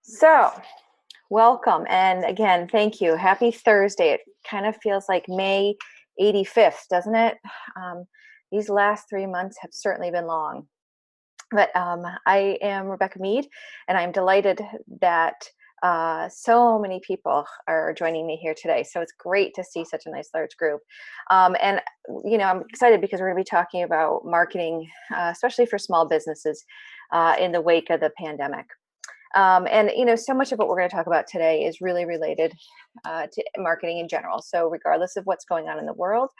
So, welcome. And again, thank you. Happy Thursday. It kind of feels like May 85th, doesn't it? Um, these last 3 months have certainly been long. But I am Rebecca Mead, and I'm delighted that so many people are joining me here today. So it's great to see such a nice large group. I'm excited because we're going to be talking about marketing, especially for small businesses in the wake of the pandemic. So much of what we're going to talk about today is really related to marketing in general. So regardless of what's going on in the world,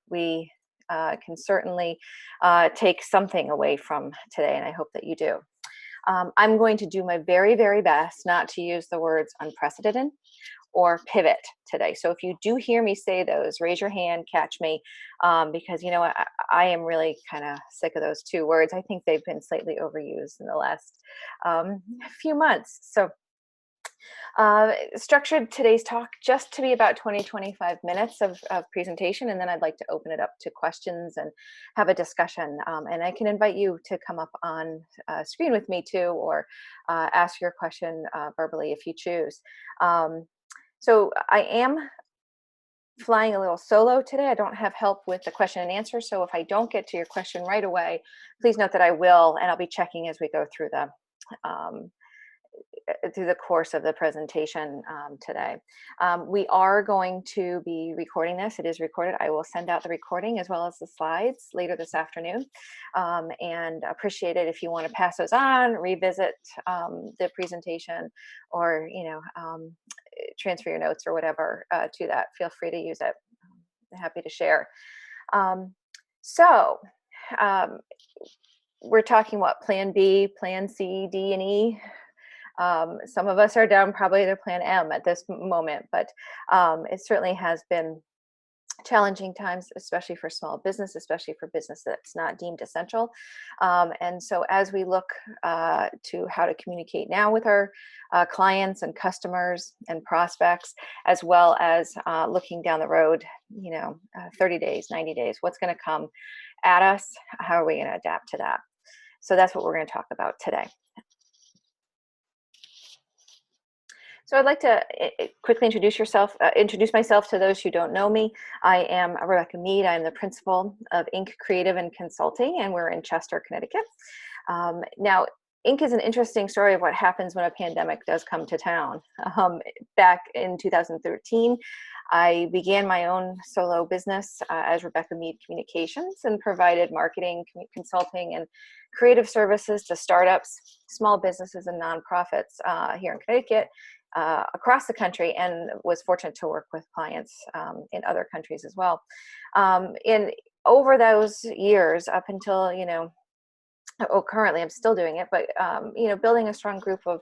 we can certainly take something away from today, and I hope that you do. I'm going to do my very, very best not to use the words unprecedented or pivot today. So if you do hear me say those, raise your hand, catch me, because I am really kind of sick of those two words. I think they've been slightly overused in the last few months. So structured today's talk just to be about 20-25 minutes of presentation, and then I'd like to open it up to questions and have a discussion. And I can invite you to come up on screen with me too, or ask your question verbally if you choose. So I am flying a little solo today. I don't have help with the question and answer. So if I don't get to your question right away, please note that I will, and I'll be checking as we go through the course of the presentation today. We are going to be recording this. It is recorded. I will send out the recording as well as the slides later this afternoon, and appreciate it if you want to pass those on, revisit the presentation, or transfer your notes or whatever to that. Feel free to use it. I'm happy to share. We're talking what? Plan B, Plan C, D, and E. Some of us are down probably to Plan M at this moment, but it certainly has been challenging times, especially for small business, especially for business that's not deemed essential. And so as we look to how to communicate now with our clients and customers and prospects, as well as looking down the road, 30 days, 90 days, what's going to come at us? How are we going to adapt to that? So that's what we're going to talk about today. So I'd like to quickly introduce myself to those who don't know me. I am Rebecca Mead. I'm the principal of INQ Creative and Consulting, and we're in Chester, Connecticut. Now, INQ is an interesting story of what happens when a pandemic does come to town. Back in 2013, I began my own solo business as Rebecca Mead Communications, and provided marketing, consulting, and creative services to startups, small businesses, and nonprofits here in Connecticut, across the country, and was fortunate to work with clients in other countries as well. Over those years, up until currently I'm still doing it, but building a strong group of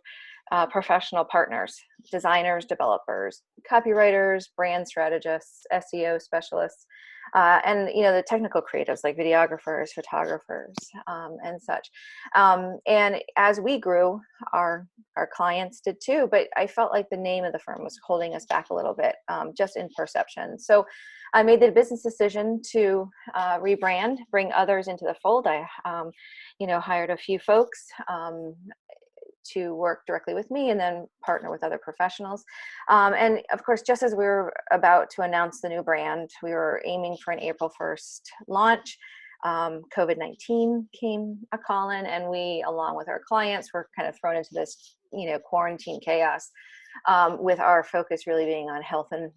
professional partners, designers, developers, copywriters, brand strategists, SEO specialists, and the technical creatives like videographers, photographers, and such. And as we grew, our clients did too, but I felt like the name of the firm was holding us back a little bit, just in perception. So I made the business decision to rebrand, bring others into the fold. I hired a few folks to work directly with me, and then partner with other professionals. And of course, just as we were about to announce the new brand, we were aiming for an April 1st launch. COVID-19 came a calling, and we, along with our clients, were kind of thrown into this, quarantine chaos, with our focus really being on health and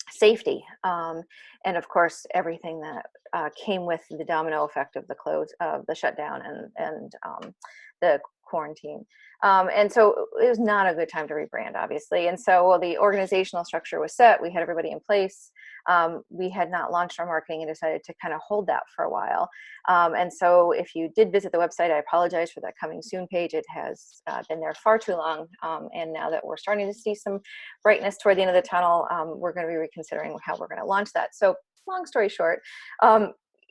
safety. And of course, everything that came with the domino effect of the shutdown and the quarantine. And so it was not a good time to rebrand, obviously. And so while the organizational structure was set, we had everybody in place. We had not launched our marketing and decided to kind of hold that for a while. And so if you did visit the website, I apologize for that coming soon page. It has been there far too long. And now that we're starting to see some brightness toward the end of the tunnel, we're going to be reconsidering how we're going to launch that. So long story short,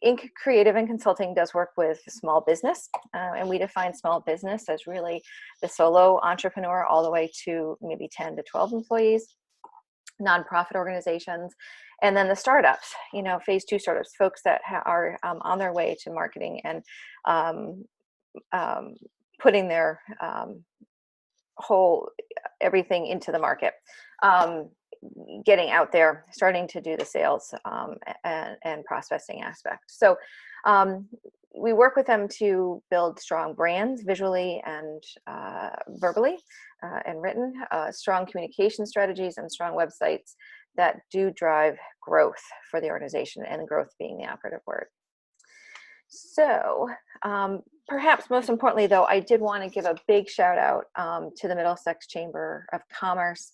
INQ Creative and Consulting does work with small business, and we define small business as really the solo entrepreneur all the way to maybe 10 to 12 employees, nonprofit organizations, and then the startups, phase 2 startups, folks that are on their way to marketing and putting their everything into the market, getting out there, starting to do the sales and processing aspect. So we work with them to build strong brands visually and verbally and written, strong communication strategies and strong websites that do drive growth for the organization, and growth being the operative word. So perhaps most importantly, though, I did want to give a big shout out to the Middlesex Chamber of Commerce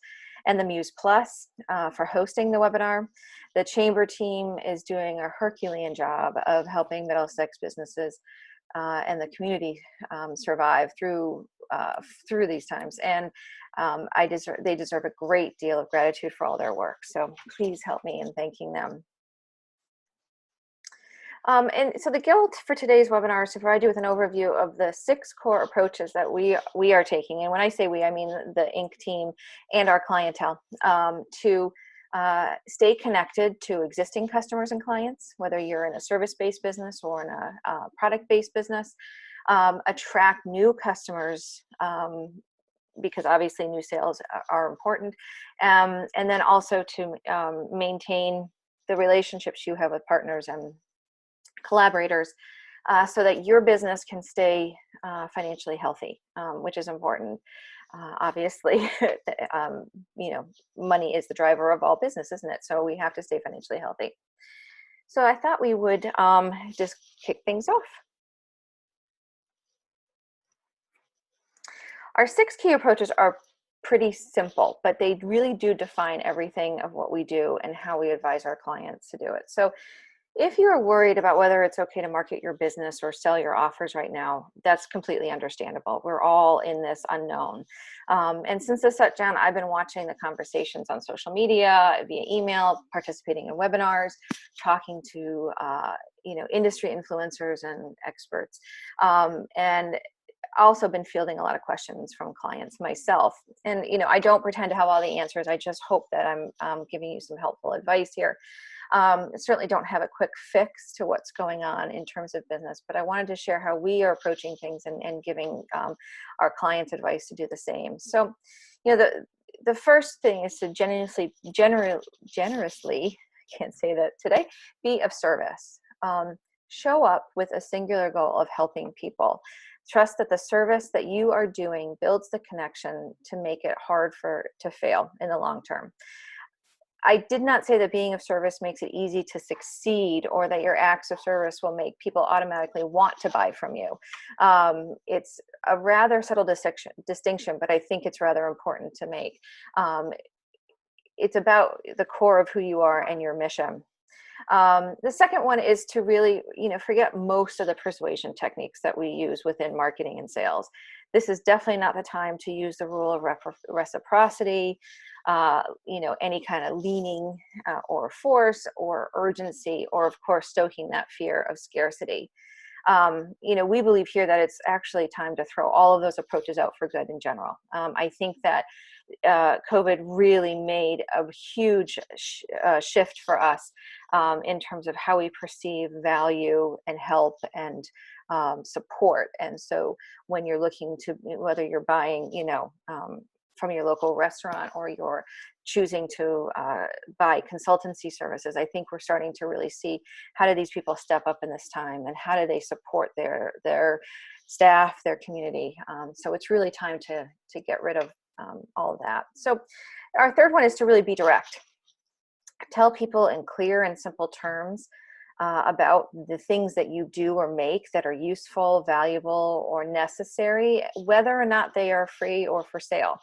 and the MEWS Plus for hosting the webinar. The Chamber team is doing a Herculean job of helping Middlesex businesses and the community survive through these times. And they deserve a great deal of gratitude for all their work. So please help me in thanking them. And so the goal for today's webinar is to provide you with an overview of the 6 core approaches that we are taking. And when I say we, I mean the INC team and our clientele, to stay connected to existing customers and clients, whether you're in a service-based business or in a product-based business, attract new customers, because obviously new sales are important, and then also to maintain the relationships you have with partners and collaborators, so that your business can stay financially healthy, which is important. Obviously, money is the driver of all business, isn't it? So we have to stay financially healthy. So I thought we would just kick things off. Our 6 key approaches are pretty simple, but they really do define everything of what we do and how we advise our clients to do it. So if you're worried about whether it's okay to market your business or sell your offers right now, that's completely understandable. We're all in this unknown. And since this shutdown, I've been watching the conversations on social media, via email, participating in webinars, talking to industry influencers and experts, and also been fielding a lot of questions from clients myself. And I don't pretend to have all the answers. I just hope that I'm giving you some helpful advice here. Certainly don't have a quick fix to what's going on in terms of business, but I wanted to share how we are approaching things and giving our clients advice to do the same. So, the first thing is to generously, can't say that today, be of service. Show up with a singular goal of helping people. Trust that the service that you are doing builds the connection to make it hard to fail in the long term. I did not say that being of service makes it easy to succeed, or that your acts of service will make people automatically want to buy from you. It's a rather subtle distinction, but I think it's rather important to make. It's about the core of who you are and your mission. The second one is to really, forget most of the persuasion techniques that we use within marketing and sales. This is definitely not the time to use the rule of reciprocity, any kind of leaning or force or urgency, or of course stoking that fear of scarcity. We believe here that it's actually time to throw all of those approaches out for good in general. I think that COVID really made a huge shift for us in terms of how we perceive value and help and support. And so when you're looking to, whether you're buying, from your local restaurant, or you're choosing to buy consultancy services, I think we're starting to really see, how do these people step up in this time, and how do they support their staff, their community? So it's really time to get rid of all of that. So our third one is to really be direct. Tell people in clear and simple terms about the things that you do or make that are useful, valuable, or necessary, whether or not they are free or for sale.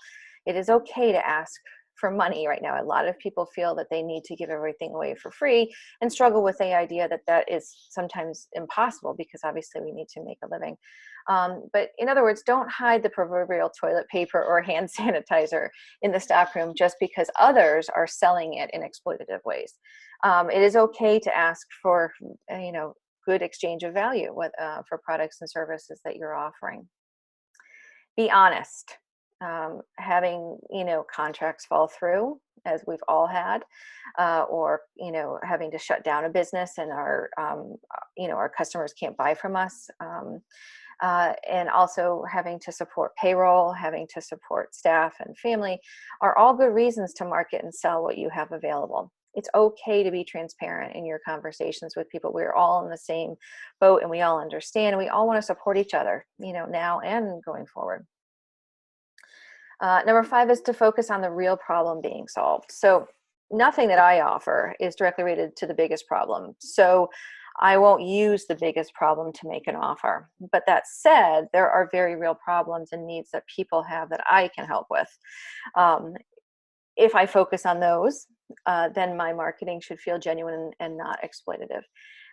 It is okay to ask for money right now. A lot of people feel that they need to give everything away for free, and struggle with the idea that that is sometimes impossible, because obviously we need to make a living. But in other words, don't hide the proverbial toilet paper or hand sanitizer in the stockroom just because others are selling it in exploitative ways. It is okay to ask for, good exchange of value for products and services that you're offering. Be honest. Having contracts fall through, as we've all had, or having to shut down a business and our customers can't buy from us. and also having to support payroll, having to support staff and family are all good reasons to market and sell what you have available. It's okay to be transparent in your conversations with people. We're all in the same boat and we all understand and we all want to support each other, now and going forward. Number 5 is to focus on the real problem being solved. So nothing that I offer is directly related to the biggest problem. So I won't use the biggest problem to make an offer. But that said, there are very real problems and needs that people have that I can help with. If I focus on those, then my marketing should feel genuine and not exploitative.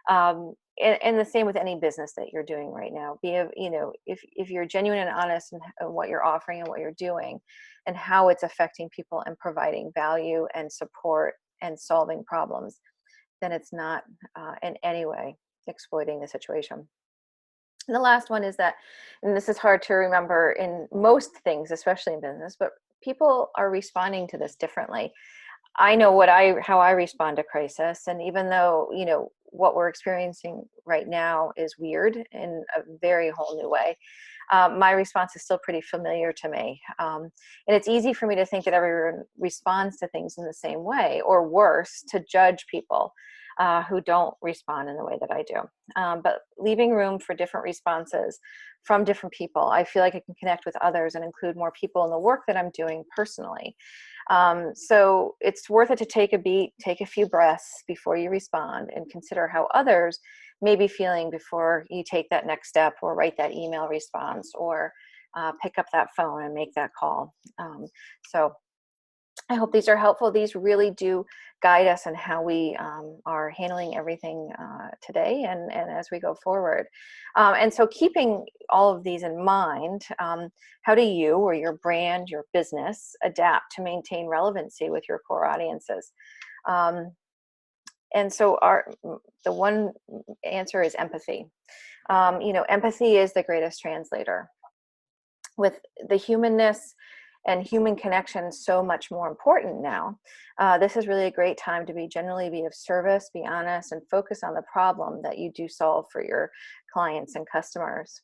And the same with any business that you're doing right now. If you're genuine and honest in what you're offering and what you're doing and how it's affecting people and providing value and support and solving problems, then it's not in any way exploiting the situation. And the last one is that, and this is hard to remember in most things, especially in business, but people are responding to this differently. I know how I respond to crisis, and even though what we're experiencing right now is weird in a very whole new way, my response is still pretty familiar to me, and it's easy for me to think that everyone responds to things in the same way, or worse, to judge people who don't respond in the way that I do. But leaving room for different responses from different people, I feel like I can connect with others and include more people in the work that I'm doing personally. So it's worth it to take a beat, take a few breaths before you respond, and consider how others may be feeling before you take that next step or write that email response or pick up that phone and make that call. So I hope these are helpful. These really do guide us in how we are handling everything today and as we go forward. And so keeping all of these in mind, how do you or your brand, your business adapt to maintain relevancy with your core audiences? And so the one answer is empathy. Empathy is the greatest translator. With the humanness and human connection so much more important now, this is really a great time to genuinely be of service, be honest, and focus on the problem that you do solve for your clients and customers.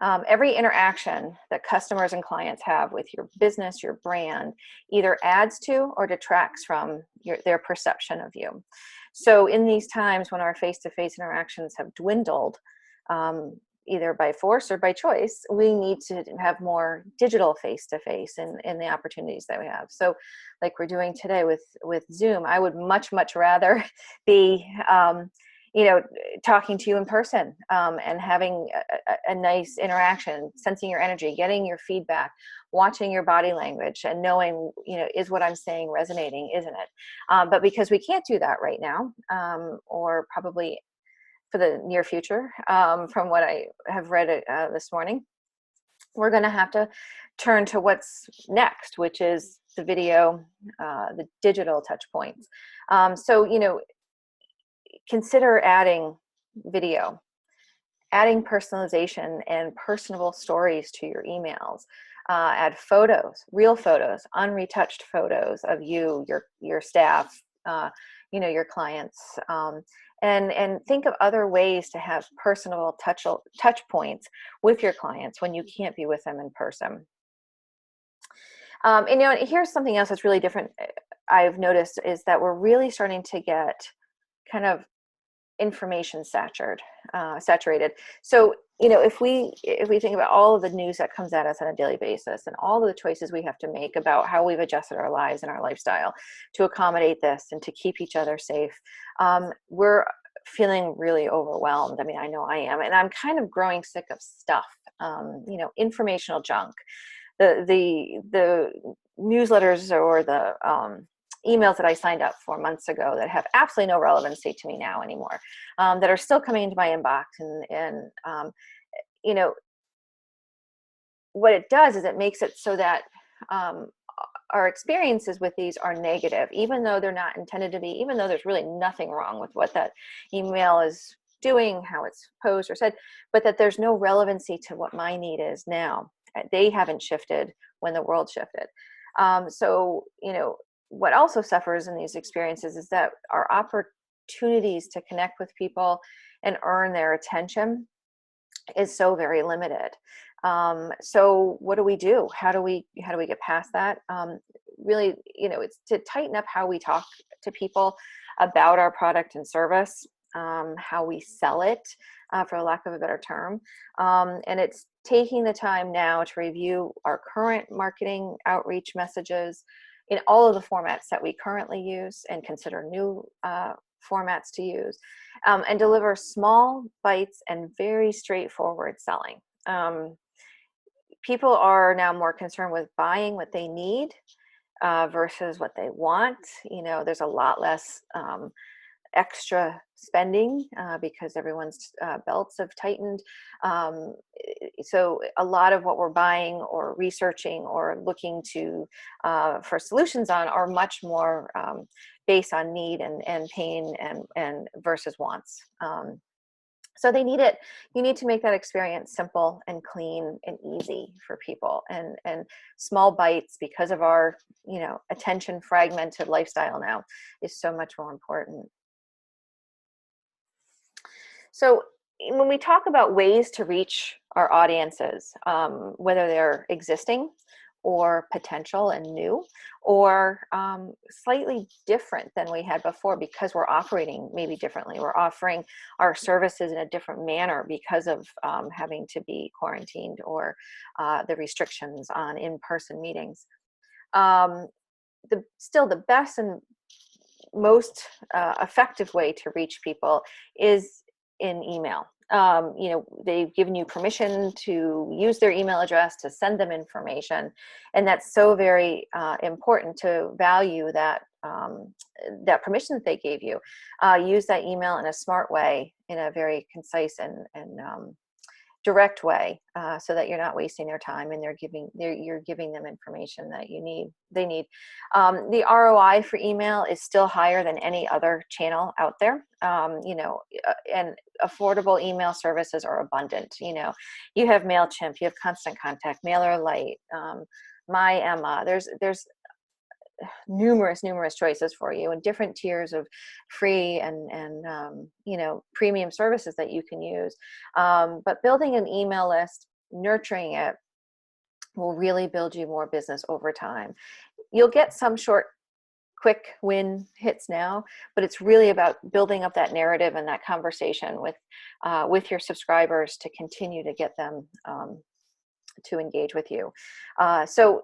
Every interaction that customers and clients have with your business, your brand, either adds to or detracts from their perception of you. So in these times when our face-to-face interactions have dwindled, either by force or by choice, we need to have more digital face-to-face in the opportunities that we have. So like we're doing today with Zoom, I would much rather be talking to you in person and having a nice interaction, sensing your energy, getting your feedback, watching your body language, and knowing, is what I'm saying resonating, isn't it? But because we can't do that right now, or probably for the near future, from what I have read this morning, we're going to have to turn to what's next, which is the video, the digital touch points. So, consider adding video, adding personalization and personable stories to your emails. Add photos, real photos, unretouched photos of you, your staff, your clients, and think of other ways to have personal touch points with your clients when you can't be with them in person. And here's something else that's really different I've noticed is that we're really starting to get kind of information saturated. So, if we think about all of the news that comes at us on a daily basis and all of the choices we have to make about how we've adjusted our lives and our lifestyle to accommodate this and to keep each other safe, we're feeling really overwhelmed. I mean, I know I am, and I'm kind of growing sick of stuff, informational junk. The newsletters or the emails that I signed up for months ago that have absolutely no relevancy to me now anymore, that are still coming into my inbox. And what it does is it makes it so that our experiences with these are negative, even though they're not intended to be, even though there's really nothing wrong with what that email is doing, how it's posed or said, but that there's no relevancy to what my need is now. They haven't shifted when the world shifted. So, what also suffers in these experiences is that our opportunities to connect with people and earn their attention is so very limited. So what do we do? How do we get past that? Really, it's to tighten up how we talk to people about our product and service, how we sell it, for lack of a better term. And it's taking the time now to review our current marketing outreach messages in all of the formats that we currently use, and consider new formats to use, and deliver small bites and very straightforward selling. People are now more concerned with buying what they need, versus what they want. There's a lot less extra spending, because everyone's belts have tightened. So a lot of what we're buying or researching or looking to for solutions on are much more based on need and pain and versus wants. So they need it. You need to make that experience simple and clean and easy for people, and small bites, because of our attention fragmented lifestyle now, is so much more important. So when we talk about ways to reach our audiences, whether they're existing or potential and new, or slightly different than we had before, because we're operating maybe differently. We're offering our services in a different manner because of having to be quarantined, or the restrictions on in-person meetings. Still the best and most effective way to reach people is in email. They've given you permission to use their email address to send them information, and that's so very important to value that that permission that they gave you. Use that email in a smart way, in a very concise and direct way, so that you're not wasting their time, and you're giving them information that they need. The ROI for email is still higher than any other channel out there. And affordable email services are abundant. You have MailChimp, you have Constant Contact, MailerLite, Emma. There's numerous choices for you, and different tiers of free and premium services that you can use. But building an email list, nurturing it, will really build you more business over time. You'll get some short, quick win hits now, but it's really about building up that narrative and that conversation with your subscribers to continue to get them to engage with you. So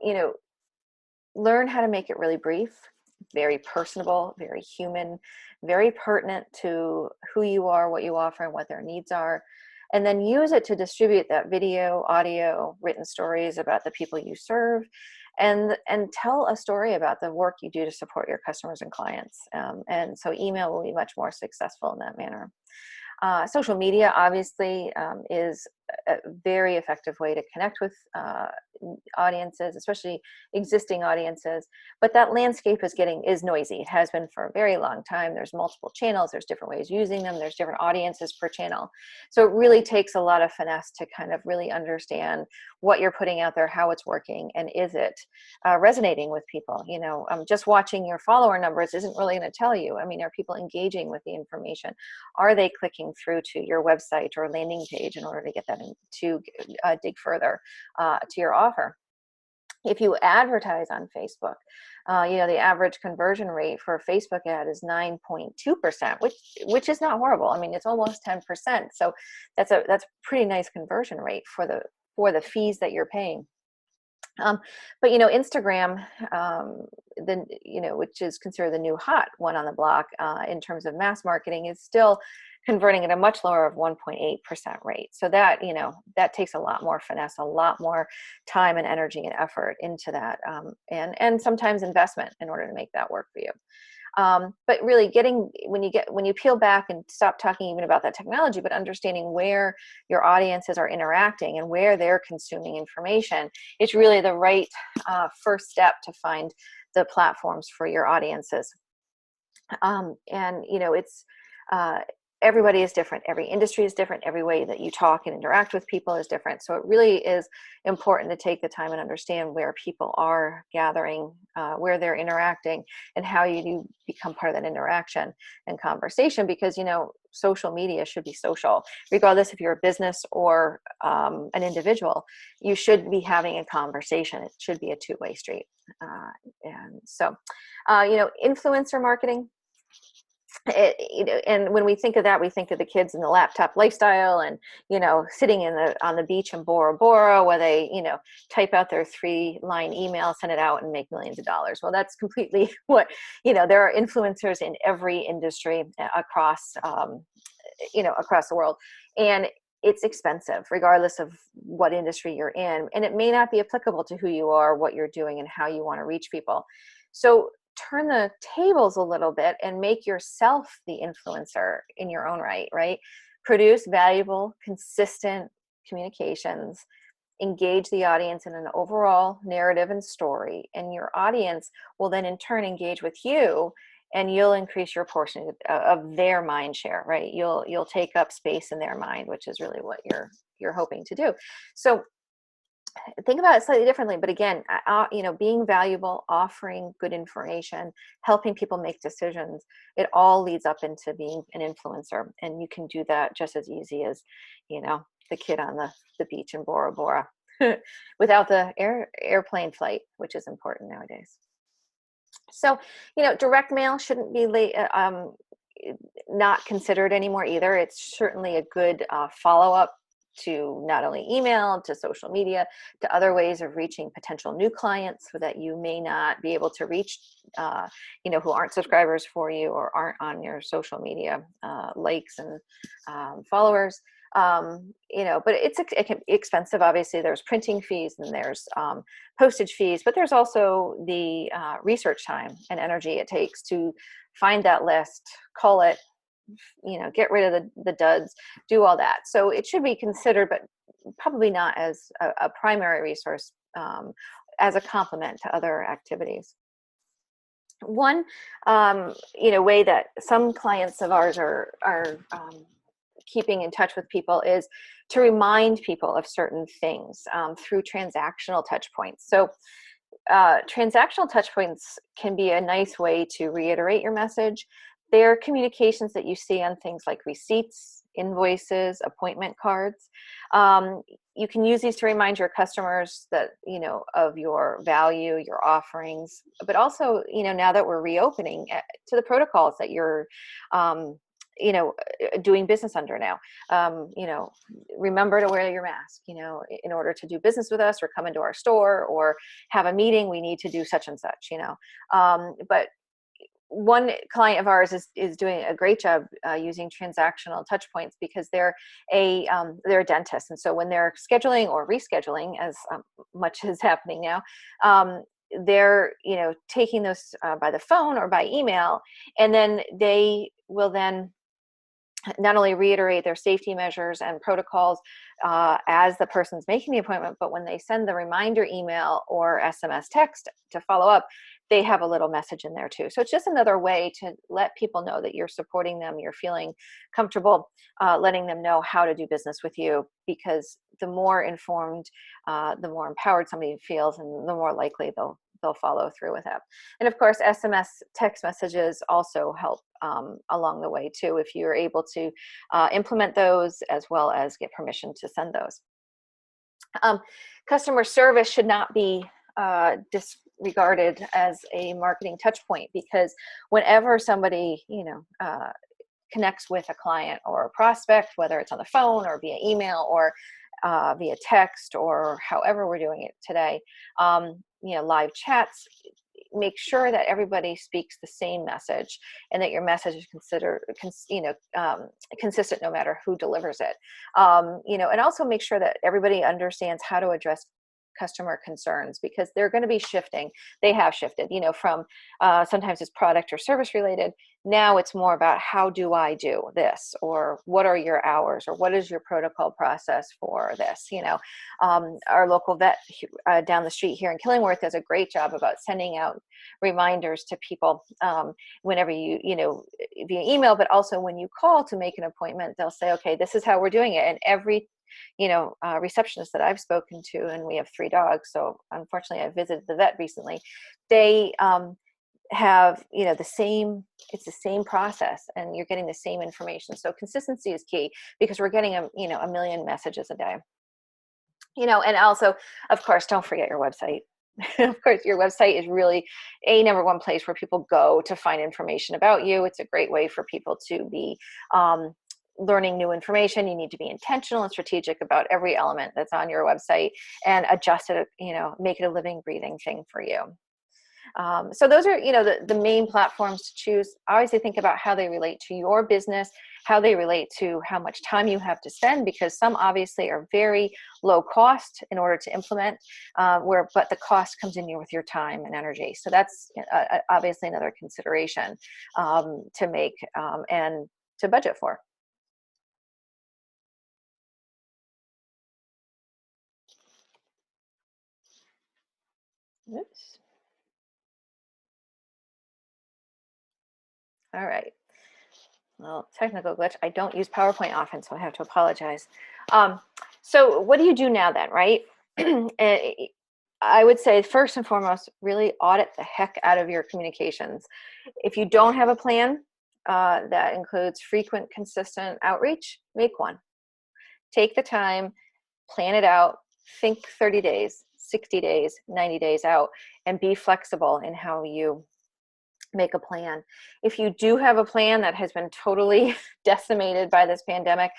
learn how to make it really brief, very personable, very human, very pertinent to who you are, what you offer, and what their needs are. And then use it to distribute that video, audio, written stories about the people you serve, and tell a story about the work you do to support your customers and clients. And so email will be much more successful in that manner. Social media obviously is a very effective way to connect with audiences, especially existing audiences. But that landscape is noisy. It has been for a very long time. There's multiple channels. There's different ways of using them. There's different audiences per channel. So it really takes a lot of finesse to kind of really understand what you're putting out there, how it's working, and is it resonating with people. Just watching your follower numbers isn't really going to tell you. Are people engaging with the information? Are they clicking through to your website or landing page in order to get that to dig further to your offer? If you advertise on Facebook, the average conversion rate for a Facebook ad is 9.2%, which is not horrible. It's almost 10%. So that's a pretty nice conversion rate for the fees that you're paying. But Instagram, which is considered the new hot one on the block in terms of mass marketing, is still converting at a much lower of 1.8% rate. So that takes a lot more finesse, a lot more time and energy and effort into that, and sometimes investment in order to make that work for you. But really when you peel back and stop talking even about that technology, but understanding where your audiences are interacting and where they're consuming information, it's really the right first step to find the platforms for your audiences. It's everybody is different. Every industry is different. Every way that you talk and interact with people is different. So it really is important to take the time and understand where people are gathering, where they're interacting, and how you do become part of that interaction and conversation. Because, social media should be social, regardless if you're a business or an individual. You should be having a conversation. It should be a two-way street. And so, influencer marketing. And when we think of that, we think of the kids in the laptop lifestyle and, sitting on the beach in Bora Bora, where they, type out their 3-line email, send it out, and make millions of dollars. Well, that's completely what, there are influencers in every industry across, across the world. And it's expensive, regardless of what industry you're in. And it may not be applicable to who you are, what you're doing, and how you want to reach people. So turn the tables a little bit and make yourself the influencer in your own right? Produce valuable, consistent communications, engage the audience in an overall narrative and story, and your audience will then in turn engage with you, and you'll increase your portion of their mind share, right? You'll take up space in their mind, which is really what you're hoping to do. So think about it slightly differently, but again, being valuable, offering good information, helping people make decisions, it all leads up into being an influencer. And you can do that just as easy as, the kid on the beach in Bora Bora without the airplane flight, which is important nowadays. So, direct mail shouldn't be not considered anymore either. It's certainly a good follow-up to not only email, to social media, to other ways of reaching potential new clients so that you may not be able to reach, who aren't subscribers for you or aren't on your social media likes and followers. But it can be expensive. Obviously, there's printing fees and there's postage fees, but there's also the research time and energy it takes to find that list, cull it, get rid of the duds, do all that. So it should be considered, but probably not as a primary resource, as a complement to other activities. One, way that some clients of ours are keeping in touch with people is to remind people of certain things through transactional touch points. So transactional touch points can be a nice way to reiterate your message. They're communications that you see on things like receipts, invoices, appointment cards. You can use these to remind your customers that, of your value, your offerings, but also, now that we're reopening, to the protocols that you're, doing business under now. Remember to wear your mask, in order to do business with us or come into our store or have a meeting, we need to do such and such, but one client of ours is doing a great job using transactional touch points because they're a dentist. And so when they're scheduling or rescheduling, as much is happening now, they're, taking those by the phone or by email, and then they will then not only reiterate their safety measures and protocols as the person's making the appointment, but when they send the reminder email or SMS text to follow up, they have a little message in there too. So it's just another way to let people know that you're supporting them, you're feeling comfortable, letting them know how to do business with you, because the more informed, the more empowered somebody feels, and the more likely they'll follow through with it. And of course, SMS text messages also help along the way too, if you're able to implement those as well as get permission to send those. Customer service should not be disregarded as a marketing touch point, because whenever somebody connects with a client or a prospect, whether it's on the phone or via email or via text or however we're doing it today, live chats, make sure that everybody speaks the same message and that your message is considered consistent no matter who delivers it. And also make sure that everybody understands how to address customer concerns, because they're going to be shifting. They have shifted, from sometimes it's product or service related. Now it's more about, how do I do this? Or what are your hours? Or what is your protocol process for this? Our local vet down the street here in Killingworth does a great job about sending out reminders to people whenever via email, but also when you call to make an appointment, they'll say, okay, this is how we're doing it. And every receptionist that I've spoken to, and we have 3 dogs, so unfortunately I visited the vet recently, they have, it's the same process, and you're getting the same information. So consistency is key, because we're getting a million messages a day. And also, of course, don't forget your website. Of course, your website is really a number one place where people go to find information about you. It's a great way for people to be learning new information. You need to be intentional and strategic about every element that's on your website, and adjust it, make it a living, breathing thing for you. So those are, the main platforms to choose. I always think about how they relate to your business, how they relate to how much time you have to spend, because some obviously are very low cost in order to implement, but the cost comes in with your time and energy. So that's obviously another consideration to make and to budget for. Oops. All right. Well, technical glitch. I don't use PowerPoint often, so I have to apologize. So what do you do now then, right? I would say first and foremost, really audit the heck out of your communications. If you don't have a plan that includes frequent, consistent outreach, make one. Take the time, plan it out, think 30 days, 60 days, 90 days out, and be flexible in how you make a plan. If you do have a plan that has been totally decimated by this pandemic,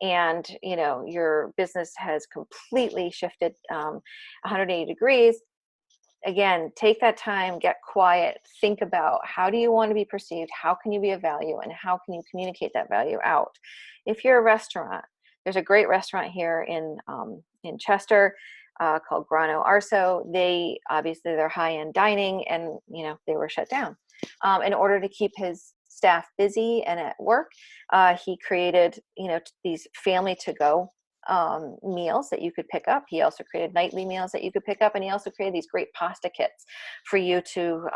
and your business has completely shifted 180 degrees, again, take that time, get quiet, think about, how do you want to be perceived, how can you be of value, and how can you communicate that value out. If you're a restaurant, there's a great restaurant here in Chester called Grano Arso. They're high-end dining, and they were shut down. In order to keep his staff busy and at work, he created these family to go meals that you could pick up. He also created nightly meals that you could pick up, and he also created these great pasta kits for you to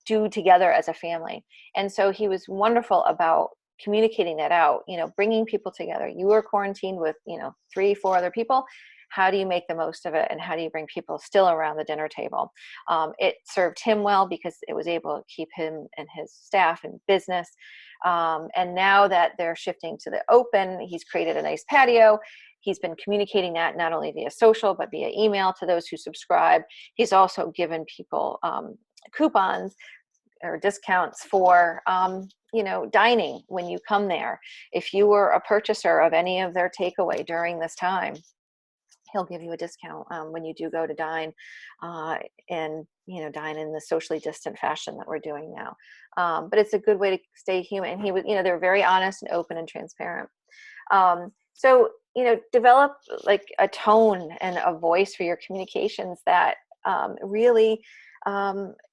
do together as a family. And so he was wonderful about communicating that out, bringing people together. You were quarantined with 3-4 other people. How do you make the most of it, and how do you bring people still around the dinner table? It served him well, because it was able to keep him and his staff in business. And now that they're shifting to the open, he's created a nice patio. He's been communicating that not only via social, but via email to those who subscribe. He's also given people coupons or discounts for dining when you come there. If you were a purchaser of any of their takeaway during this time, he'll give you a discount when you do go to dine, and dine in the socially distant fashion that we're doing now. But it's a good way to stay human. And he was, they're very honest and open and transparent. So develop like a tone and a voice for your communications that really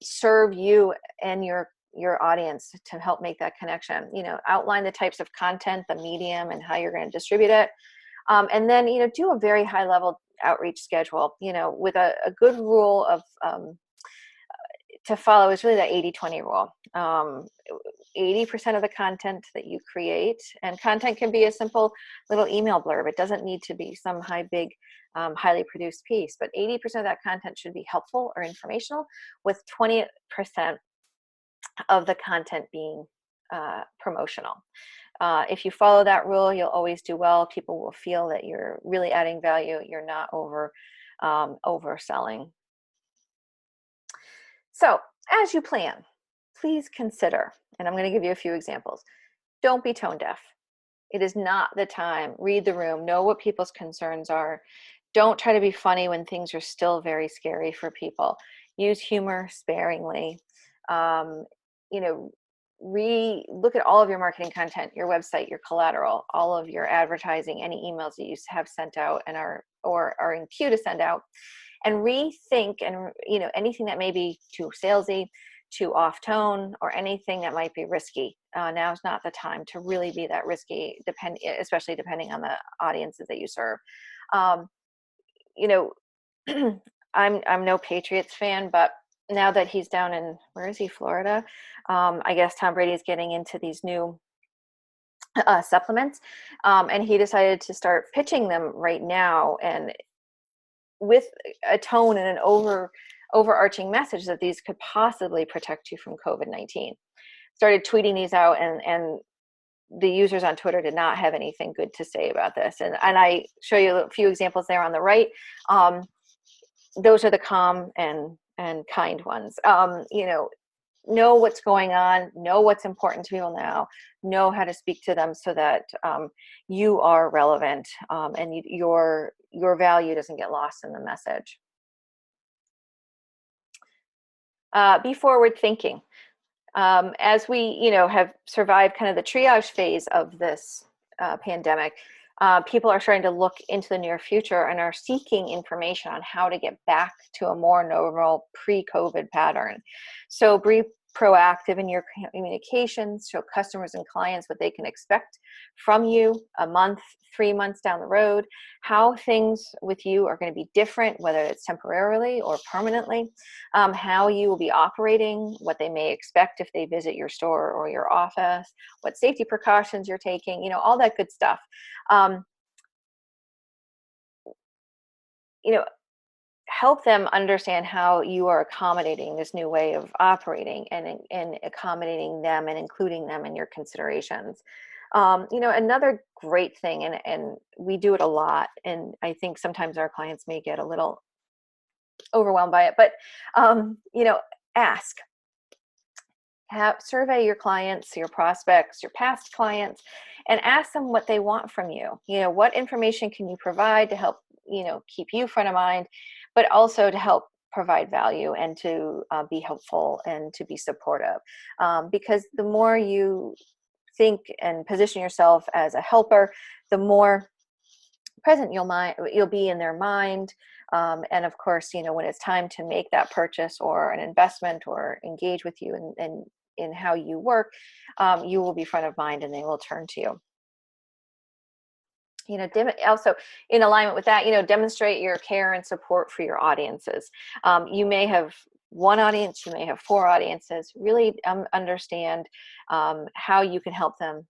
serve you and your audience, to help make that connection. Outline the types of content, the medium, and how you're going to distribute it. And then, do a very high level outreach schedule, with a good rule of to follow is really the 80-20 rule. 80% of the content that you create, and content can be a simple little email blurb. It doesn't need to be some big, highly produced piece, but 80% of that content should be helpful or informational, with 20% of the content being promotional. If you follow that rule, you'll always do well. People will feel that you're really adding value. You're not overselling. So as you plan, please consider, and I'm going to give you a few examples. Don't be tone deaf. It is not the time. Read the room. Know what people's concerns are. Don't try to be funny when things are still very scary for people. Use humor sparingly. Look at all of your marketing content, your website, your collateral, all of your advertising, any emails that you have sent out and are in queue to send out, and rethink, and anything that may be too salesy, too off tone, or anything that might be risky. Now's not the time to really be that risky, especially depending on the audiences that you serve. I'm no Patriots fan, but now that he's down in, where is he, Florida? I guess Tom Brady is getting into these new supplements, and he decided to start pitching them right now, and with a tone and an overarching message that these could possibly protect you from COVID-19. Started tweeting these out, and the users on Twitter did not have anything good to say about this. And I show you a few examples there on the right. Those are the calm and kind ones. Know what's going on, know what's important to people now, know how to speak to them so that you are relevant, and your value doesn't get lost in the message. Be forward thinking. As we have survived kind of the triage phase of this pandemic, people are starting to look into the near future and are seeking information on how to get back to a more normal pre-COVID pattern. So be proactive in your communications, show customers and clients what they can expect from you a month, 3 months down the road, how things with you are going to be different, whether it's temporarily or permanently, how you will be operating, what they may expect if they visit your store or your office, what safety precautions you're taking, all that good stuff. Help them understand how you are accommodating this new way of operating and accommodating them and including them in your considerations. Another great thing, and we do it a lot, and I think sometimes our clients may get a little overwhelmed by it, but ask. Survey your clients, your prospects, your past clients, and ask them what they want from you. What information can you provide to help keep you front of mind, but also to help provide value and to be helpful and to be supportive. Because the more you think and position yourself as a helper, the more present you'll be in their mind. And of course, when it's time to make that purchase or an investment or engage with you and in how you work, you will be front of mind and they will turn to you. Also in alignment with that, demonstrate your care and support for your audiences. You may have one audience, you may have 4 audiences. Really understand how you can help them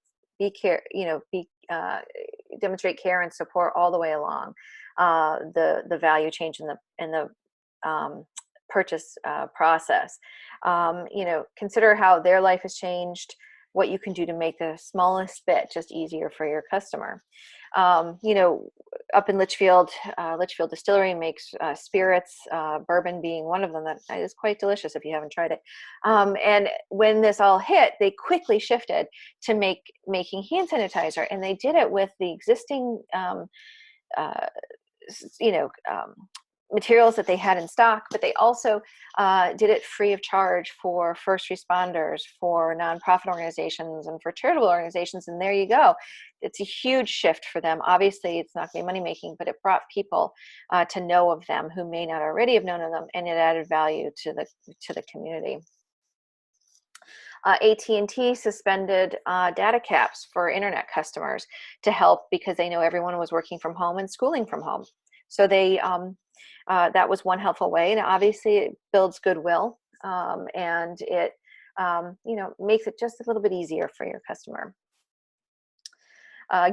demonstrate care and support all the way along the value change in the purchase process. Consider how their life has changed, what you can do to make the smallest bit just easier for your customer. Up in Litchfield Distillery makes spirits, bourbon being one of them that is quite delicious if you haven't tried it. And when this all hit, they quickly shifted to making hand sanitizer, and they did it with the existing materials that they had in stock, but they also did it free of charge for first responders, for nonprofit organizations, and for charitable organizations. And there you go. It's a huge shift for them. Obviously, it's not going to be money making, but it brought people to know of them who may not already have known of them, and it added value to the community. AT&T suspended data caps for internet customers to help because they know everyone was working from home and schooling from home. So they that was one helpful way, and obviously it builds goodwill, and it makes it just a little bit easier for your customer.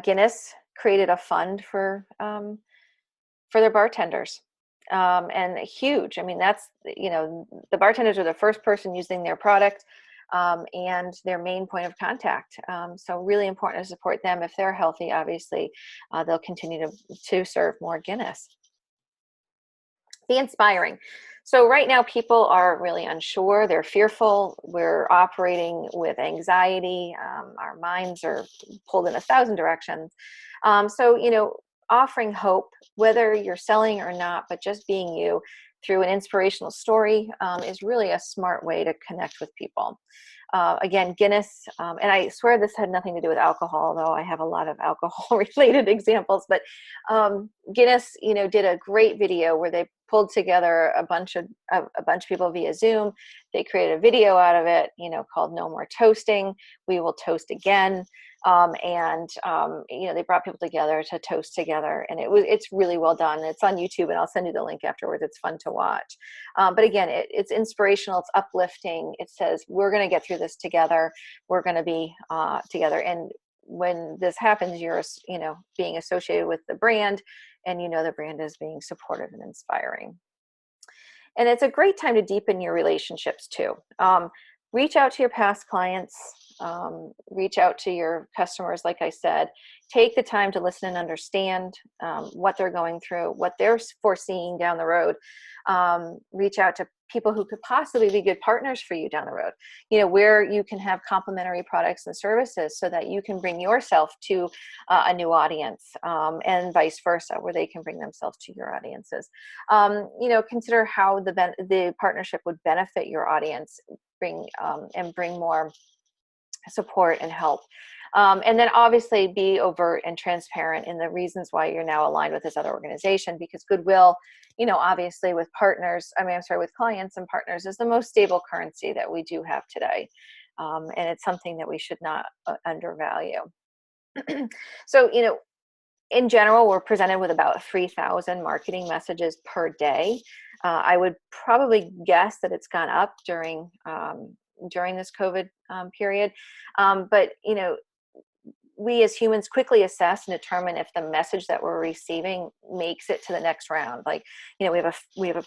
Guinness created a fund for their bartenders, and huge. I mean, that's the bartenders are the first person using their product, and their main point of contact. So really important to support them. If they're healthy, obviously they'll continue to serve more Guinness. Be inspiring. So right now people are really unsure, they're fearful, we're operating with anxiety, our minds are pulled in 1,000 directions. So offering hope, whether you're selling or not, but just being you through an inspirational story is really a smart way to connect with people. Again, Guinness, and I swear this had nothing to do with alcohol, though I have a lot of alcohol-related examples, but Guinness, did a great video where they pulled together a bunch of people via Zoom. They created a video out of it, called "No More Toasting. We Will Toast Again." They brought people together to toast together, and it's really well done. It's on YouTube, and I'll send you the link afterwards. It's fun to watch. But again, it's inspirational. It's uplifting. It says we're going to get through this together. We're going to be together. And when this happens, you're being associated with the brand, and the brand is being supportive and inspiring. And it's a great time to deepen your relationships too. Reach out to your past clients, reach out to your customers, like I said. Take the time to listen and understand what they're going through, what they're foreseeing down the road. Reach out to people who could possibly be good partners for you down the road, where you can have complementary products and services so that you can bring yourself to a new audience, and vice versa, where they can bring themselves to your audiences. Consider how the partnership would benefit your audience, bring more support and help. And then obviously be overt and transparent in the reasons why you're now aligned with this other organization, because goodwill, obviously with clients and partners, is the most stable currency that we do have today. And it's something that we should not undervalue. So, in general, we're presented with about 3,000 marketing messages per day. I would probably guess that it's gone up during this COVID period. But, we as humans quickly assess and determine if the message that we're receiving makes it to the next round. Like, we have a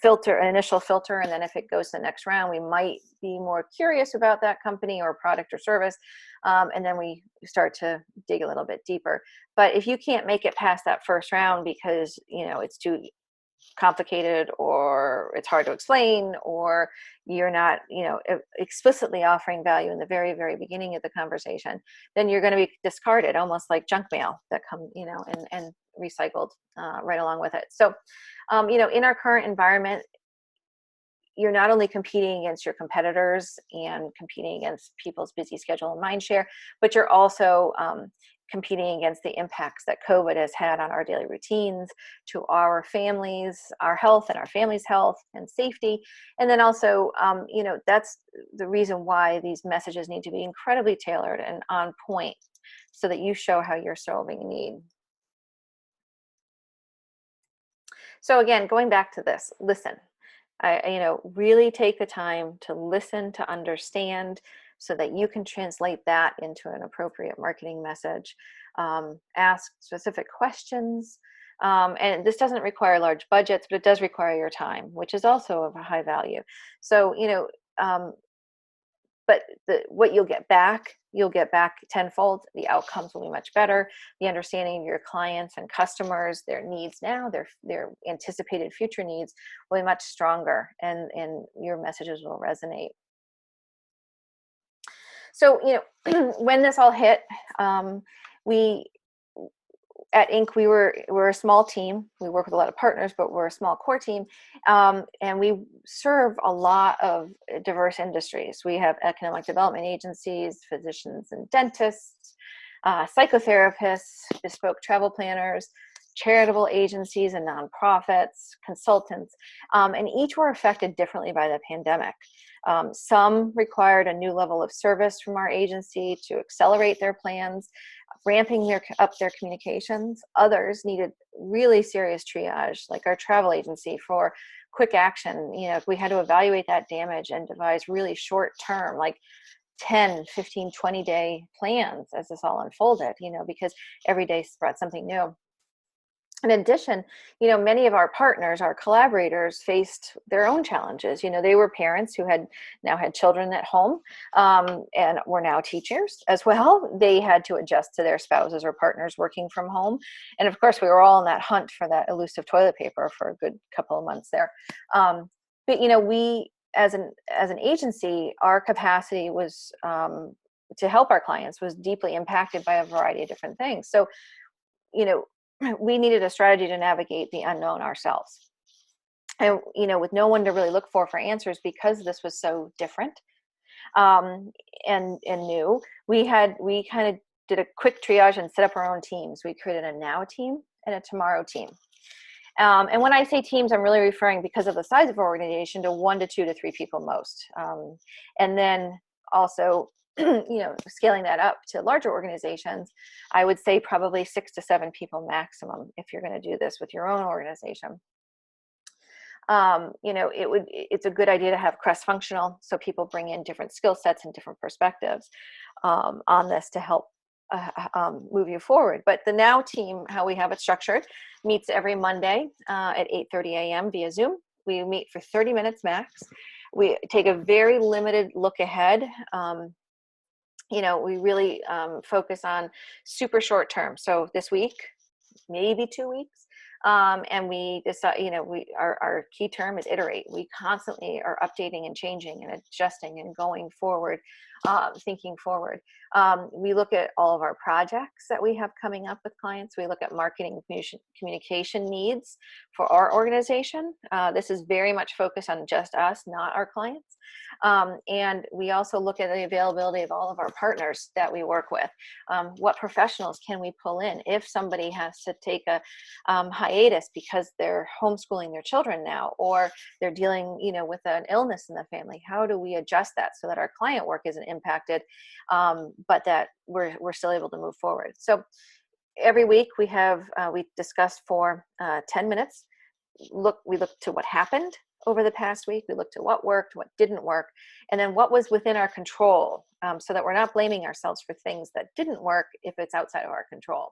filter, an initial filter, and then if it goes to the next round, we might be more curious about that company or product or service, and then we start to dig a little bit deeper. But if you can't make it past that first round because it's too complicated, or it's hard to explain, or you're not explicitly offering value in the very, very beginning of the conversation, then you're going to be discarded, almost like junk mail that come and recycled right along with it. So in our current environment, you're not only competing against your competitors and competing against people's busy schedule and mind share, but you're also competing against the impacts that COVID has had on our daily routines, to our families, our health and our family's health and safety. And then also, that's the reason why these messages need to be incredibly tailored and on point so that you show how you're solving a need. So again, going back to this, listen. Really take the time to listen, to understand, so that you can translate that into an appropriate marketing message. Ask specific questions. And this doesn't require large budgets, but it does require your time, which is also of a high value. So, but what you'll get back tenfold. The outcomes will be much better. The understanding of your clients and customers, their needs now, their anticipated future needs, will be much stronger, and your messages will resonate. So, when this all hit, we at Inc., we're a small team. We work with a lot of partners, but we're a small core team, and we serve a lot of diverse industries. We have economic development agencies, physicians and dentists, psychotherapists, bespoke travel planners, charitable agencies and nonprofits, consultants, and each were affected differently by the pandemic. Some required a new level of service from our agency to accelerate their plans, ramping up their communications. Others needed really serious triage, like our travel agency, for quick action. We had to evaluate that damage and devise really short term, like 10, 15, 20-day plans as this all unfolded, because every day brought something new. In addition, many of our partners, our collaborators, faced their own challenges. They were parents who now had children at home, and were now teachers as well. They had to adjust to their spouses or partners working from home. And of course, we were all in that hunt for that elusive toilet paper for a good couple of months there. But we, as an agency, our capacity was to help our clients was deeply impacted by a variety of different things. So, we needed a strategy to navigate the unknown ourselves. And, with no one to really look for answers, because this was so different and new, we kind of did a quick triage and set up our own teams. We created a now team and a tomorrow team. And when I say teams, I'm really referring, because of the size of our organization, to 1 to 2 to 3 people most. And then also, scaling that up to larger organizations, I would say probably 6 to 7 people maximum if you're going to do this with your own organization. It's a good idea to have cross-functional, so people bring in different skill sets and different perspectives on this to help move you forward. But the now team, how we have it structured, meets every Monday at 8:30 a.m. via Zoom. We meet for 30 minutes max. We take a very limited look ahead. We really focus on super short term. So this week, maybe 2 weeks. And we decide, our key term is iterate. We constantly are updating and changing and adjusting and going forward, thinking forward. We look at all of our projects that we have coming up with clients. We look at marketing communication needs for our organization. This is very much focused on just us, not our clients. And we also look at the availability of all of our partners that we work with. What professionals can we pull in if somebody has to take a hiatus because they're homeschooling their children now, or they're dealing, with an illness in the family? How do we adjust that so that our client work isn't impacted, but that we're still able to move forward? So every week we discuss for 10 minutes. We look to what happened over the past week. We look to what worked, what didn't work, and then what was within our control, so that we're not blaming ourselves for things that didn't work if it's outside of our control.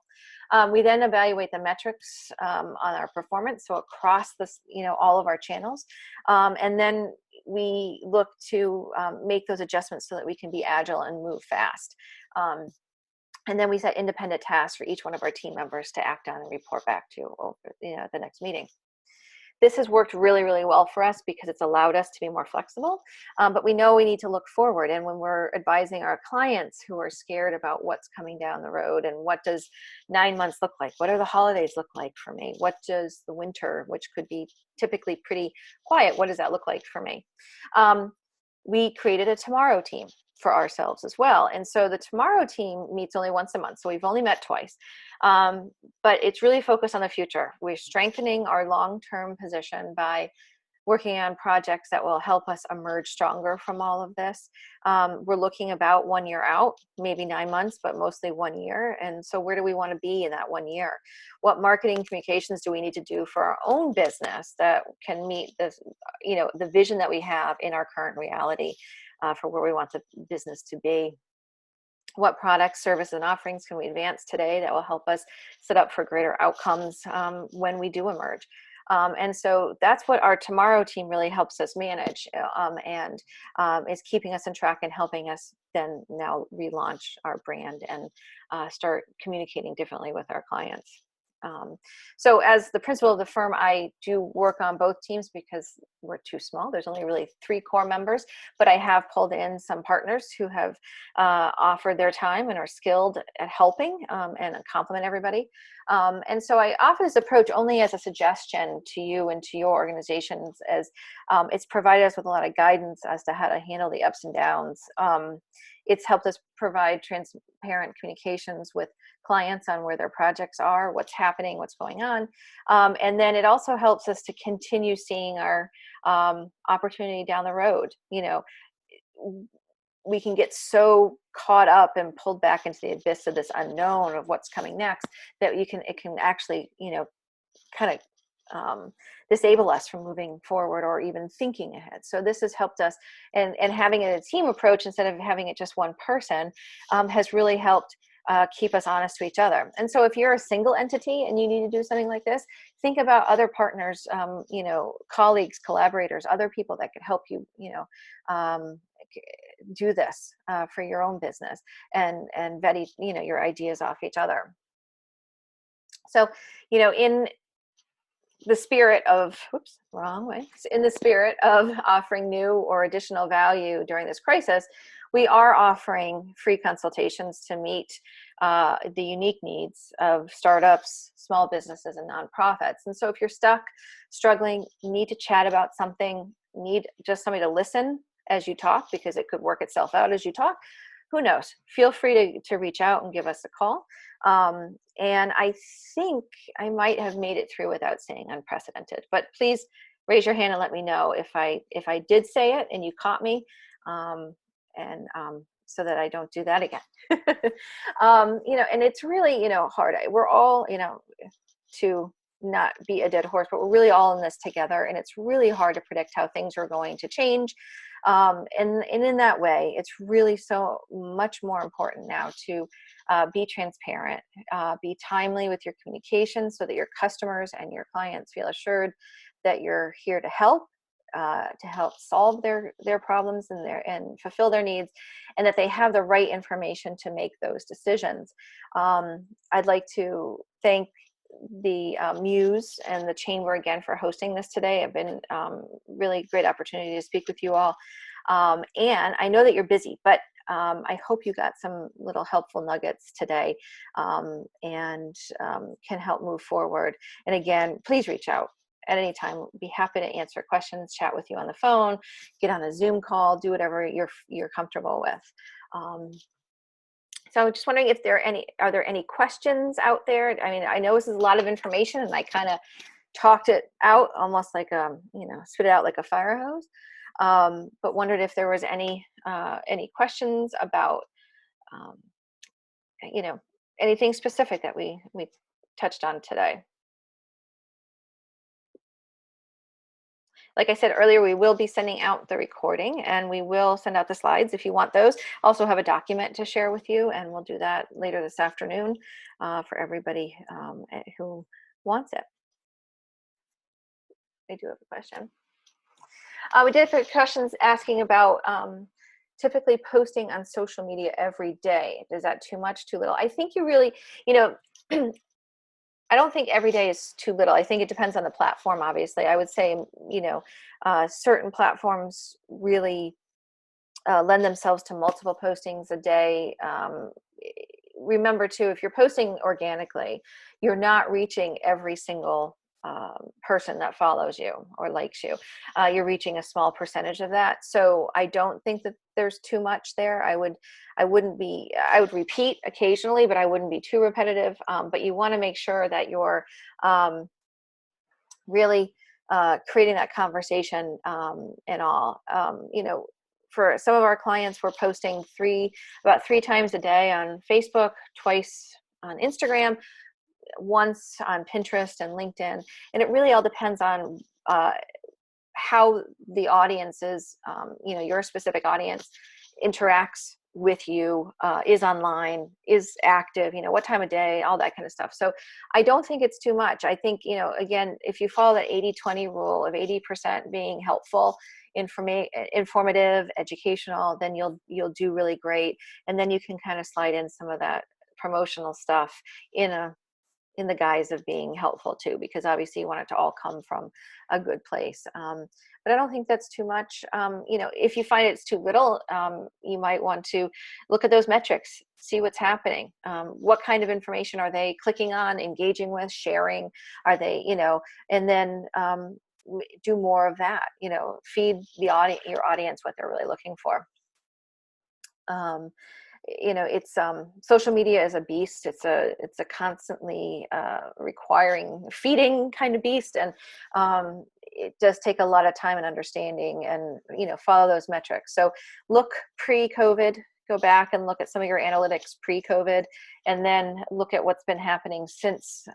We then evaluate the metrics on our performance, so across this, all of our channels, and then we look to make those adjustments so that we can be agile and move fast. And then we set independent tasks for each one of our team members to act on and report back to over, the next meeting. This has worked really, really well for us because it's allowed us to be more flexible, but we know we need to look forward. And when we're advising our clients who are scared about what's coming down the road and what does 9 months look like, what do the holidays look like for me, what does the winter, which could be typically pretty quiet, what does that look like for me? We created a tomorrow team for ourselves as well. And so the tomorrow team meets only once a month. So we've only met twice, but it's really focused on the future. We're strengthening our long-term position by working on projects that will help us emerge stronger from all of this. We're looking about 1 year out, maybe 9 months, but mostly 1 year. And so where do we want to be in that 1 year? What marketing communications do we need to do for our own business that can meet this, the vision that we have in our current reality, for where we want the business to be? What products, services, and offerings can we advance today that will help us set up for greater outcomes when we do emerge? And so that's what our tomorrow team really helps us manage, and is keeping us on track and helping us then now relaunch our brand and start communicating differently with our clients. So as the principal of the firm, I do work on both teams because we're too small. There's only really 3 core members, but I have pulled in some partners who have offered their time and are skilled at helping and complement everybody. And so I offer this approach only as a suggestion to you and to your organizations, as it's provided us with a lot of guidance as to how to handle the ups and downs. It's helped us provide transparent communications with clients on where their projects are, what's happening, what's going on. And then it also helps us to continue seeing our opportunity down the road. We can get so caught up and pulled back into the abyss of this unknown of what's coming next that it can actually, kind of disable us from moving forward or even thinking ahead. So this has helped us, and having a team approach instead of having it just one person has really helped keep us honest to each other. And so if you're a single entity and you need to do something like this, think about other partners, colleagues, collaborators, other people that could help you, do this for your own business and vet your ideas off each other. So, in the spirit of, in the spirit of offering new or additional value during this crisis, we are offering free consultations to meet the unique needs of startups, small businesses, and nonprofits. And so if you're stuck, struggling, need to chat about something, need just somebody to listen as you talk, because it could work itself out as you talk, who knows? Feel free to reach out and give us a call. And I think I might have made it through without saying unprecedented, but please raise your hand and let me know if I did say it and you caught me, so that I don't do that again. And it's really, hard. We're all, to not be a dead horse, but we're really all in this together, and it's really hard to predict how things are going to change. And in that way, it's really so much more important now to be transparent, be timely with your communication so that your customers and your clients feel assured that you're here to help solve their problems and fulfill their needs, and that they have the right information to make those decisions. I'd like to thank the MEWS and the Chamber again for hosting this today. It's been really great opportunity to speak with you all. And I know that you're busy, but I hope you got some little helpful nuggets today, and can help move forward. And again, please reach out at any time. We'll be happy to answer questions, chat with you on the phone, get on a Zoom call, do whatever you're comfortable with. So just wondering if are there any questions out there? I mean, I know this is a lot of information, and I kind of talked it out almost like spit it out like a fire hose. But wondered if there was any questions about anything specific that we touched on today. Like I said earlier, we will be sending out the recording, and we will send out the slides if you want those. Also have a document to share with you, and we'll do that later this afternoon for everybody who wants it. I do have a question. We did have questions asking about typically posting on social media every day. Is that too much, too little? I think you really, I don't think every day is too little. I think it depends on the platform, obviously. I would say, certain platforms really lend themselves to multiple postings a day. Remember, too, if you're posting organically, you're not reaching every single person that follows you or likes you. You're reaching a small percentage of that. So I don't think that there's too much there. I would repeat occasionally, but I wouldn't be too repetitive. But you want to make sure that you're really creating that conversation and all. For some of our clients, we're posting about three times a day on Facebook, twice on Instagram, once on Pinterest and LinkedIn. And it really all depends on how the audience is, your specific audience interacts with you, is online, is active, what time of day, all that kind of stuff. So I don't think it's too much. I think, again, if you follow that 80-20 rule of 80% being helpful, informative, educational, then you'll do really great. And then you can kind of slide in some of that promotional stuff in the guise of being helpful too, because obviously you want it to all come from a good place. But I don't think that's too much. If you find it's too little, you might want to look at those metrics, see what's happening. What kind of information are they clicking on, engaging with, sharing? Are they, and then do more of that, feed your audience what they're really looking for. It's social media is a beast. It's a constantly requiring feeding kind of beast, and it does take a lot of time and understanding, and follow those metrics. So look pre-COVID, go back and look at some of your analytics pre-COVID, and then look at what's been happening since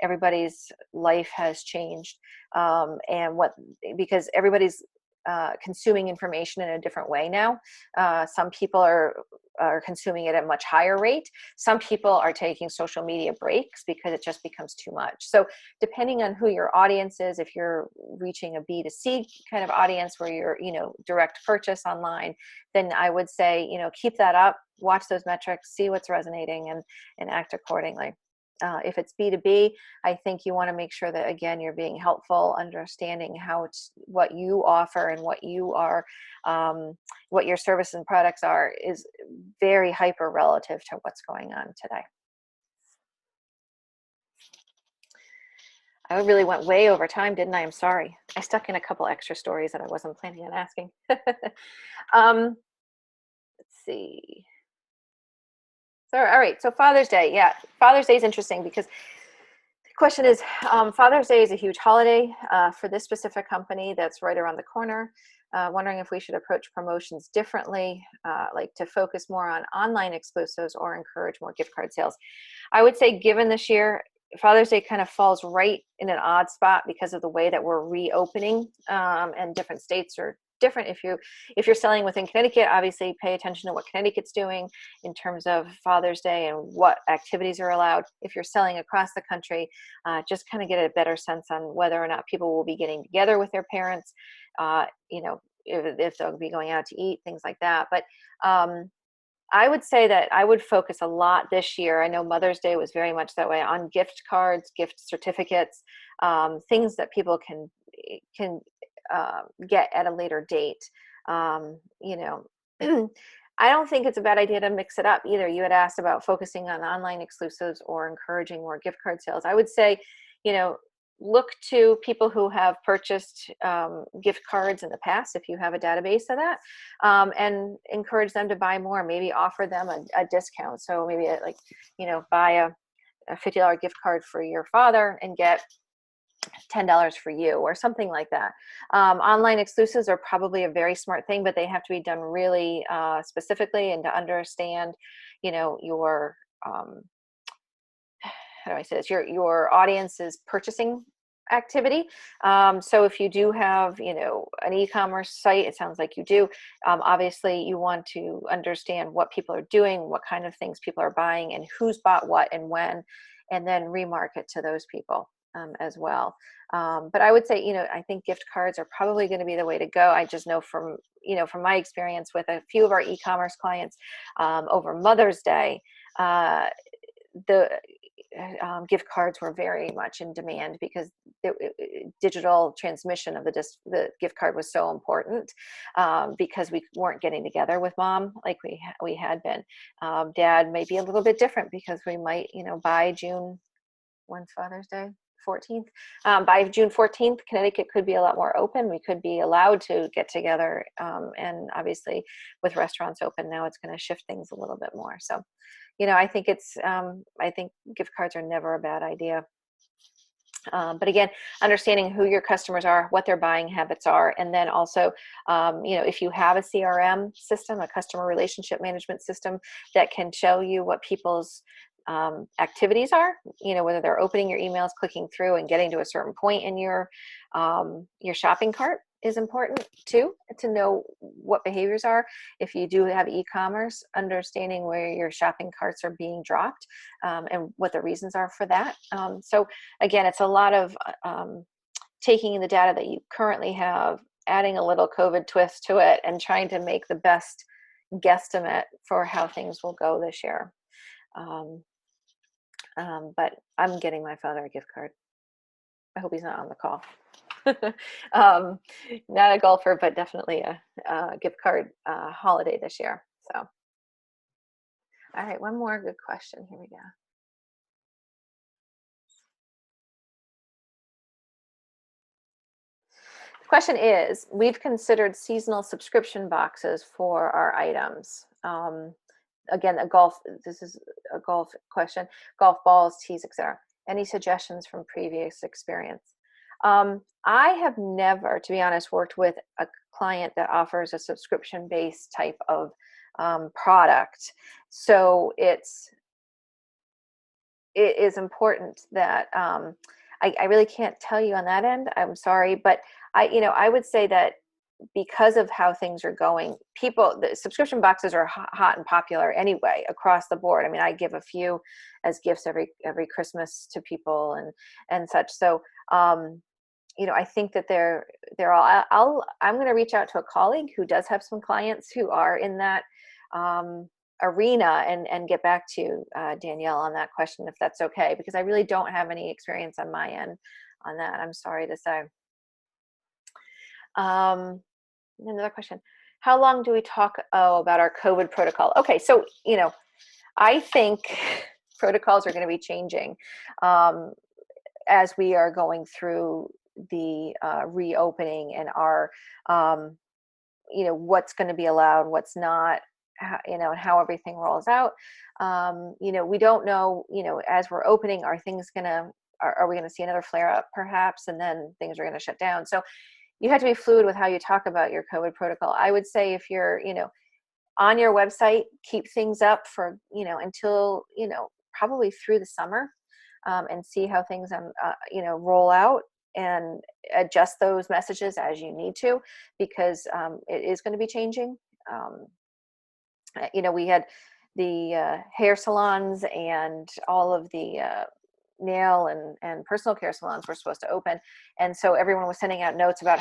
everybody's life has changed, because everybody's consuming information in a different way now. Some people are consuming it at a much higher rate. Some people are taking social media breaks because it just becomes too much. So depending on who your audience is, if you're reaching a B2C kind of audience where you're, direct purchase online, then I would say, keep that up, watch those metrics, see what's resonating, and act accordingly. If it's B2B, I think you want to make sure that, again, you're being helpful, understanding what you offer and what you are, what your services and products are, is very hyper relative to what's going on today. I really went way over time, didn't I? I'm sorry. I stuck in a couple extra stories that I wasn't planning on asking. Let's see. So, all right. So Father's Day. Yeah. Father's Day is interesting because the question is, Father's Day is a huge holiday for this specific company that's right around the corner. Wondering if we should approach promotions differently, like to focus more on online exclusives or encourage more gift card sales. I would say, given this year, Father's Day kind of falls right in an odd spot because of the way that we're reopening, and different states are different. If you're selling within Connecticut, obviously pay attention to what Connecticut's doing in terms of Father's Day and what activities are allowed. If you're selling across the country, just kind of get a better sense on whether or not people will be getting together with their parents, if they'll be going out to eat, things like that. But I would say that I would focus a lot this year. I know Mother's Day was very much that way, on gift cards, gift certificates, things that people can get at a later date. You know, I don't think it's a bad idea to mix it up either. You had asked about focusing on online exclusives or encouraging more gift card sales. I would say, you know, look to people who have purchased gift cards in the past, if you have a database of that, and encourage them to buy more. Maybe offer them a discount. So maybe buy a $50 gift card for your father and get $10 for you, or something like that. Online exclusives are probably a very smart thing, but they have to be done really specifically, and to understand, your how do I say this? Your audience's purchasing activity. So if you do have, an e-commerce site, it sounds like you do. Obviously, you want to understand what people are doing, what kind of things people are buying, and who's bought what and when, and then remarket to those people as well. But I would say, I think gift cards are probably going to be the way to go. I just know from my experience with a few of our e-commerce clients, over Mother's Day, the gift cards were very much in demand, because digital transmission of the gift card was so important, because we weren't getting together with mom like we had been. Dad may be a little bit different, because we might, by June, when's Father's Day? 14th. By June 14th, Connecticut could be a lot more open. We could be allowed to get together. And obviously with restaurants open now, it's going to shift things a little bit more. So, I think I think gift cards are never a bad idea. But again, understanding who your customers are, what their buying habits are, and then also, if you have a CRM system, a customer relationship management system, that can show you what people's activities are, whether they're opening your emails, clicking through, and getting to a certain point in your shopping cart, is important too, to know what behaviors are. If you do have e-commerce, understanding where your shopping carts are being dropped, and what the reasons are for that. So again, it's a lot of taking the data that you currently have, adding a little COVID twist to it, and trying to make the best guesstimate for how things will go this year. But I'm getting my father a gift card. I hope he's not on the call. Not a golfer, but definitely a gift card holiday this year. So, all right, one more good question. Here we go. The question is, we've considered seasonal subscription boxes for our items. Again, this is a golf question, golf balls, tees, etc. Any suggestions from previous experience? I have never, to be honest, worked with a client that offers a subscription-based type of product. So it is important that I really can't tell you on that end. I'm sorry, but I would say that because of how things are going, the subscription boxes are hot and popular anyway across the board. I mean, I give a few as gifts every Christmas to people and such. So, I think that they're all. I'm going to reach out to a colleague who does have some clients who are in that arena and get back to Danielle on that question, if that's okay, because I really don't have any experience on my end on that. I'm sorry to say. Another question. How long do we talk about our COVID protocol? Okay, so, I think protocols are going to be changing as we are going through the reopening, and our, what's going to be allowed, what's not, and how everything rolls out. We don't know, as we're opening, are we going to see another flare up perhaps, and then things are going to shut down. So you have to be fluid with how you talk about your COVID protocol. I would say if you're, on your website, keep things up for, until, probably through the summer. and see how things roll out, and adjust those messages as you need to, because it is going to be changing. We had the hair salons and all of the nail and personal care salons were supposed to open, and so everyone was sending out notes about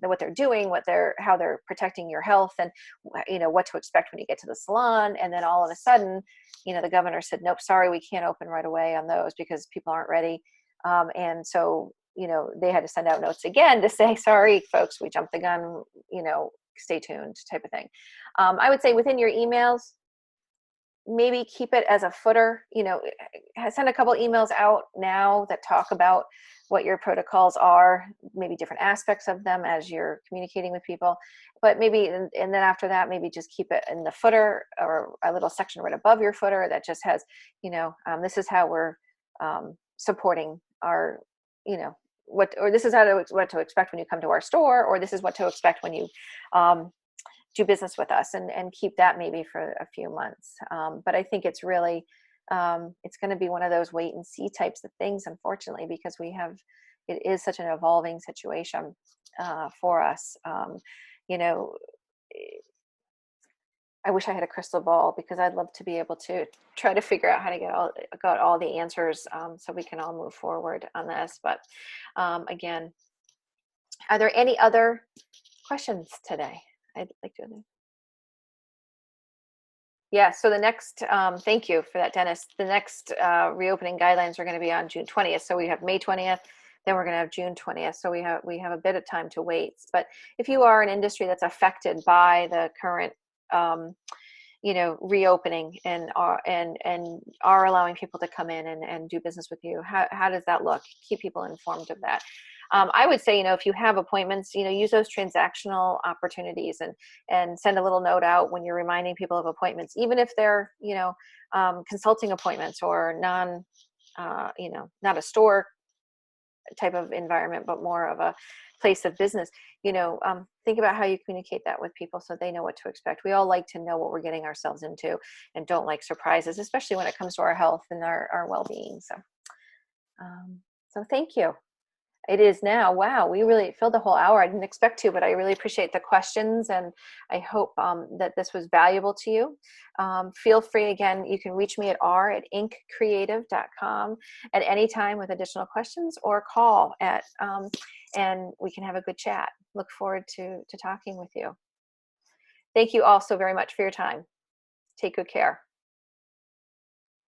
what they're doing, how they're protecting your health, and what to expect when you get to the salon. And then all of a sudden, the governor said, nope, sorry, we can't open right away on those because people aren't ready. And so they had to send out notes again to say, sorry folks, we jumped the gun, stay tuned, type of thing. I would say within your emails, maybe keep it as a footer, send a couple emails out now that talk about what your protocols are, maybe different aspects of them as you're communicating with people. But maybe, and then after that, maybe just keep it in the footer, or a little section right above your footer that just has, this is how we're supporting our, this is what to expect when you come to our store, or this is what to expect when you do business with us, and keep that maybe for a few months. But I think it's really, it's going to be one of those wait and see types of things, unfortunately, because it is such an evolving situation for us. I wish I had a crystal ball, because I'd love to be able to try to figure out how to get all the answers, so we can all move forward on this. But again, are there any other questions today? I'd like to. Yeah, so the next, thank you for that, Dennis. The next reopening guidelines are going to be on June 20th. So we have May 20th, then we're going to have June 20th. So we have a bit of time to wait. But if you are an industry that's affected by the current, reopening and are allowing people to come in and do business with you, how does that look? Keep people informed of that. I would say, if you have appointments, use those transactional opportunities, and send a little note out when you're reminding people of appointments, even if they're, consulting appointments, or not a store type of environment, but more of a place of business. Think about how you communicate that with people so they know what to expect. We all like to know what we're getting ourselves into, and don't like surprises, especially when it comes to our health and our well-being. So thank you. It is now. Wow, we really filled the whole hour. I didn't expect to, but I really appreciate the questions, and I hope that this was valuable to you. Feel free, again, you can reach me at r@inkcreative.com at any time with additional questions, or call and we can have a good chat. Look forward to talking with you. Thank you all so very much for your time. Take good care.